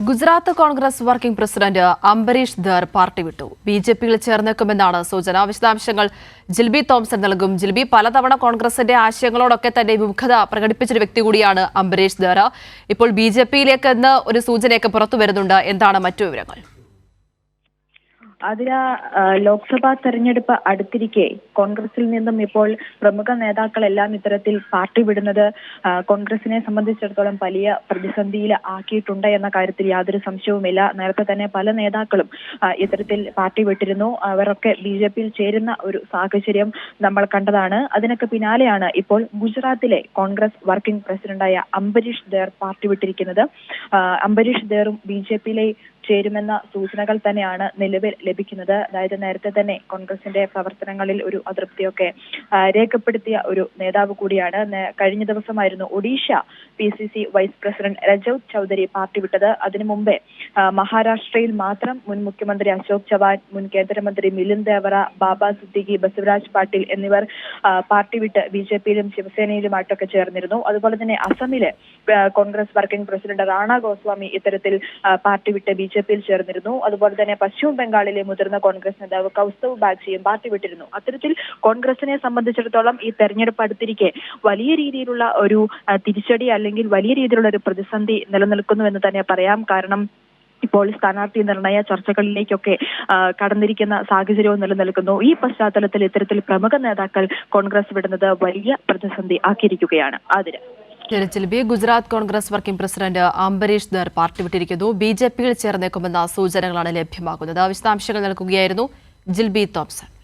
Gujarat Congress working president Ambarish Dher party വിട്ടു. ബിജെപിയിൽ ചേർന്നേക്കുമെന്നാണ് സൂചന. വിശദാംശങ്ങൾ ജിൽബി തോംസൺ നൽകും. ജിൽബി, പലതവണ കോൺഗ്രസിന്റെ ആശയങ്ങളോടൊക്കെ തന്നെ വിമുഖത പ്രകടിപ്പിച്ചൊരു വ്യക്തി കൂടിയാണ് അംബരീഷ് ധർ. ഇപ്പോൾ ബിജെപിയിലേക്ക് എന്ന് ഒരു സൂചനയൊക്കെ പുറത്തു വരുന്നുണ്ട്. എന്താണ് മറ്റു വിവരങ്ങൾ? അതിൽ ലോക്സഭാ തെരഞ്ഞെടുപ്പ് അടുത്തിരിക്കെ കോൺഗ്രസിൽ നിന്നും ഇപ്പോൾ പ്രമുഖ നേതാക്കളെല്ലാം ഇത്തരത്തിൽ പാർട്ടി വിടുന്നത് കോൺഗ്രസിനെ സംബന്ധിച്ചിടത്തോളം വലിയ പ്രതിസന്ധിയിൽ ആക്കിയിട്ടുണ്ട് എന്ന കാര്യത്തിൽ യാതൊരു സംശയവുമില്ല. നേരത്തെ തന്നെ പല നേതാക്കളും ഇത്തരത്തിൽ പാർട്ടി വിട്ടിരുന്നു. അവരൊക്കെ ബിജെപിയിൽ ചേരുന്ന ഒരു സാഹചര്യം നമ്മൾ കണ്ടതാണ്. അതിനൊക്കെ പിന്നാലെയാണ് ഇപ്പോൾ ഗുജറാത്തിലെ കോൺഗ്രസ് വർക്കിംഗ് പ്രസിഡന്റായ അംബരീഷ് ധർ പാർട്ടി വിട്ടിരിക്കുന്നത്. അംബരീഷ് ധറും ബിജെപിയിലെ ചേരുമെന്ന സൂചനകൾ തന്നെയാണ് നിലവിൽ ലഭിക്കുന്നത്. അതായത് നേരത്തെ തന്നെ കോൺഗ്രസിന്റെ പ്രവർത്തനങ്ങളിൽ ഒരു അതൃപ്തിയൊക്കെ രേഖപ്പെടുത്തിയ ഒരു നേതാവ് കൂടിയാണ്. കഴിഞ്ഞ ദിവസമായിരുന്നു Odisha PCC vice president Rajau Choudhury പാർട്ടി വിട്ടത്. അതിനു മുമ്പേ മഹാരാഷ്ട്രയിൽ മാത്രം മുൻ മുഖ്യമന്ത്രി അശോക് ചവാൻ, മുൻ കേന്ദ്രമന്ത്രി മിലിന്ദ് ദേവറ, ബാബ സിദ്ദിഖി, ബസവരാജ് പാട്ടീൽ എന്നിവർ പാർട്ടി വിട്ട് ബിജെപിയിലും ശിവസേനയിലുമായിട്ടൊക്കെ ചേർന്നിരുന്നു. അതുപോലെ തന്നെ അസമിലെ കോൺഗ്രസ് വർക്കിംഗ് പ്രസിഡന്റ് റാണ ഗോസ്വാമി ഇത്തരത്തിൽ പാർട്ടി വിട്ട് ബിജെപിയിൽ ചേർന്നിരുന്നു. അതുപോലെ തന്നെ പശ്ചിമ ബംഗാളിലെ മുതിർന്ന കോൺഗ്രസ് നേതാവ് കൗസ്തവ് ബാഗ്ചിയും പാർട്ടി വിട്ടിരുന്നു. അത്തരത്തിൽ കോൺഗ്രസിനെ സംബന്ധിച്ചിടത്തോളം ഈ തെരഞ്ഞെടുപ്പ് അടുത്തിരിക്കെ വലിയ രീതിയിലുള്ള ഒരു തിരിച്ചടി അല്ലെങ്കിൽ വലിയ രീതിയിലുള്ള ഒരു പ്രതിസന്ധി നിലനിൽക്കുന്നു എന്ന് തന്നെ പറയാം. കാരണം ഇപ്പോൾ സ്ഥാനാർത്ഥി നിർണയ ചർച്ചകളിലേക്കൊക്കെ കടന്നിരിക്കുന്ന സാഹചര്യവും നിലനിൽക്കുന്നു. ഈ പശ്ചാത്തലത്തിൽ ഇത്തരത്തിൽ പ്രമുഖ നേതാക്കൾ കോൺഗ്രസ് വിടുന്നത് വലിയ പ്രതിസന്ധി ആക്കിയിരിക്കുകയാണ്. ഗുജറാത്ത് കോൺഗ്രസ് വർക്കിംഗ് പ്രസിഡന്റ് അംബരീഷ് ധർ പാർട്ടി വിട്ടിരിക്കുന്നു. ബിജെപിയിൽ ചേർന്നേക്കുമെന്ന സൂചനകളാണ് ലഭ്യമാകുന്നത്. വിശദാംശങ്ങൾ നൽകുകയായിരുന്നു ജിൽബി തോംസൺ.